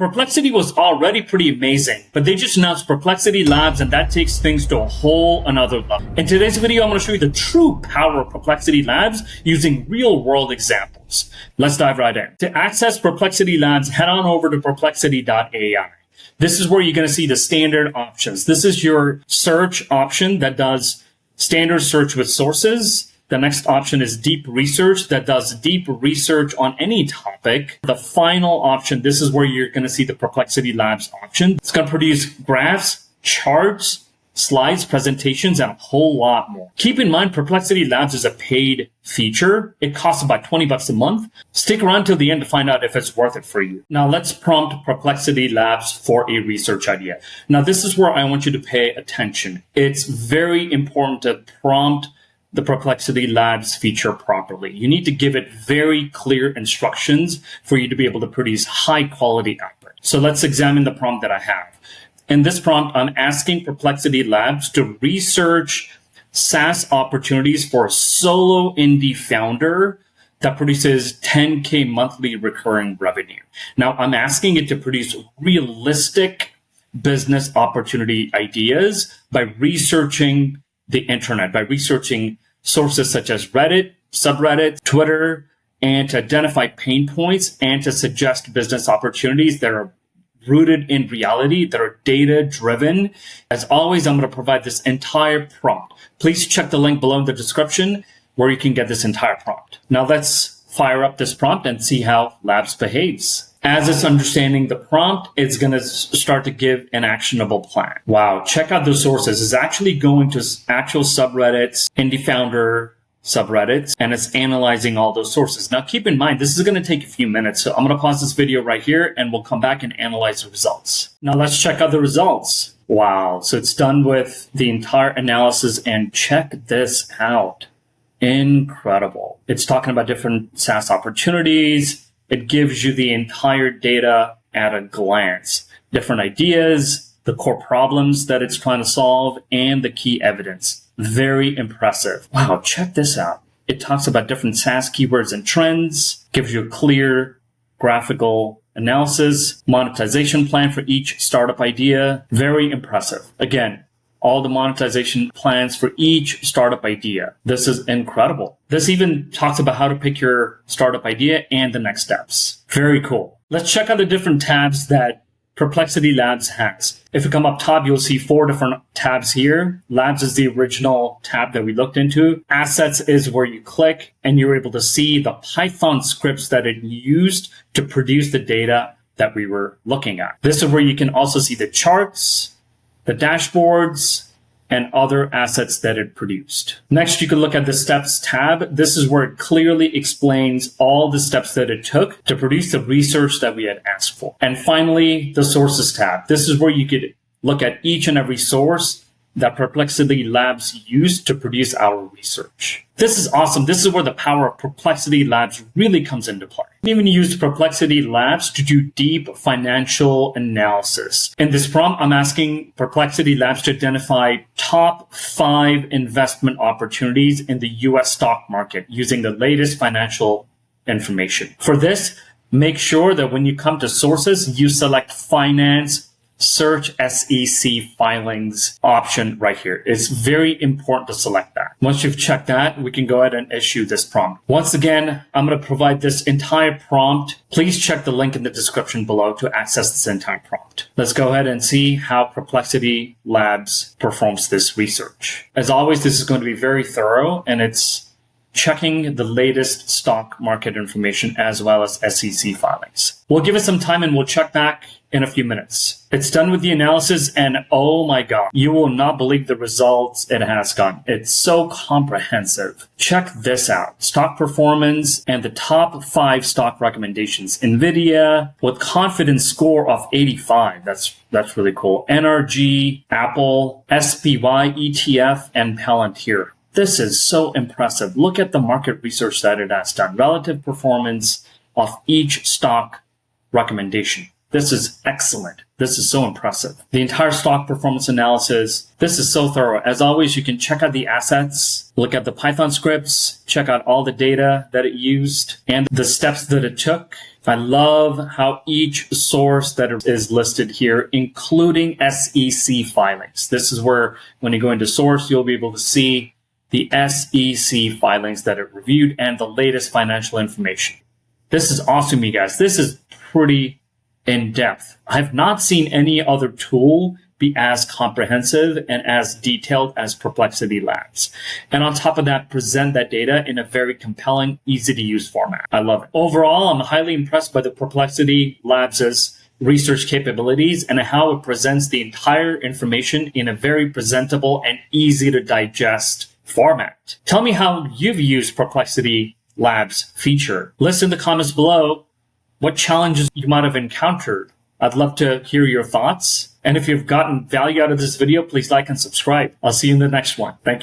Perplexity was already pretty amazing, but they just announced Perplexity Labs, and that takes things to a whole another level. In today's video, I'm going to show you the true power of Perplexity Labs using real-world examples. Let's dive right in. To access Perplexity Labs, head on over to perplexity.ai. This is where you're going to see the standard options. This is your search option that does standard search with sources. The next option is deep research that does deep research on any topic. The final option, this is where you're going to see the Perplexity Labs option. It's going to produce graphs, charts, slides, presentations, and a whole lot more. Keep in mind, Perplexity Labs is a paid feature. It costs about $20 a month. Stick around till the end to find out if it's worth it for you. Now let's prompt Perplexity Labs for a research idea. Now this is where I want you to pay attention. It's very important to prompt the Perplexity Labs feature properly. You need to give it very clear instructions for you to be able to produce high quality output. So let's examine the prompt that I have. In this prompt, I'm asking Perplexity Labs to research SaaS opportunities for a solo indie founder that produces 10K monthly recurring revenue. Now, I'm asking it to produce realistic business opportunity ideas by researching the internet, by researching sources such as Reddit, subreddit, Twitter, and to identify pain points and to suggest business opportunities that are rooted in reality, that are data-driven. As always, I'm going to provide this entire prompt. Please check the link below in the description where you can get this entire prompt. Now let's fire up this prompt and see how Labs behaves. As it's understanding the prompt, it's going to start to give an actionable plan. Wow, check out the sources. It's actually going to actual subreddits, indie founder subreddits, and it's analyzing all those sources. Now, keep in mind, this is going to take a few minutes. So I'm going to pause this video right here and we'll come back and analyze the results. Now let's check out the results. Wow, so it's done with the entire analysis, and check this out. Incredible. It's talking about different SaaS opportunities. It gives you the entire data at a glance, different ideas, the core problems that it's trying to solve, and the key evidence. Very impressive. Wow, check this out. It talks about different SaaS keywords and trends, gives you a clear graphical analysis, monetization plan for each startup idea. Very impressive. Again, all the monetization plans for each startup idea. This is incredible. This even talks about how to pick your startup idea and the next steps. Very cool. Let's check out the different tabs that Perplexity Labs has. If you come up top, you'll see 4 different tabs here. Labs is the original tab that we looked into. Assets is where you click and you're able to see the Python scripts that it used to produce the data that we were looking at. This is where you can also see the charts, the dashboards, and other assets that it produced. Next, you can look at the steps tab. This is where it clearly explains all the steps that it took to produce the research that we had asked for. And finally, the sources tab. This is where you could look at each and every source that Perplexity Labs used to produce our research. This is awesome. This is where the power of Perplexity Labs really comes into play. We even used Perplexity Labs to do deep financial analysis. In this prompt, I'm asking Perplexity Labs to identify top 5 investment opportunities in the US stock market using the latest financial information. For this, make sure that when you come to sources, you select finance, search SEC filings option right here. It's very important to select that. Once you've checked that, we can go ahead and issue this prompt. Once again, I'm going to provide this entire prompt. Please check the link in the description below to access this entire prompt. Let's go ahead and see how Perplexity Labs performs this research. As always, this is going to be very thorough, and it's checking the latest stock market information as well as SEC filings. We'll give it some time and we'll check back in a few minutes. It's done with the analysis, and oh my God, you will not believe the results it has gotten. It's so comprehensive. Check this out. Stock performance and the top 5 stock recommendations. NVIDIA with confidence score of 85. That's really cool. NRG, Apple, SPY, ETF, and Palantir. This is so impressive. Look at the market research that it has done. Relative performance of each stock recommendation. This is excellent. This is so impressive. The entire stock performance analysis. This is so thorough. As always, you can check out the assets, look at the Python scripts, check out all the data that it used and the steps that it took. I love how each source that is listed here, including SEC filings. This is where when you go into source, you'll be able to see the SEC filings that it reviewed and the latest financial information. This is awesome, you guys. This is pretty in depth. I've not seen any other tool be as comprehensive and as detailed as Perplexity Labs. And on top of that, present that data in a very compelling, easy to use format. I love it. Overall, I'm highly impressed by the Perplexity Labs' research capabilities and how it presents the entire information in a very presentable and easy to digest format. Tell me how you've used Perplexity Labs feature. List in the comments below what challenges you might have encountered. I'd love to hear your thoughts. And if you've gotten value out of this video, please like and subscribe. I'll see you in the next one. Thank you.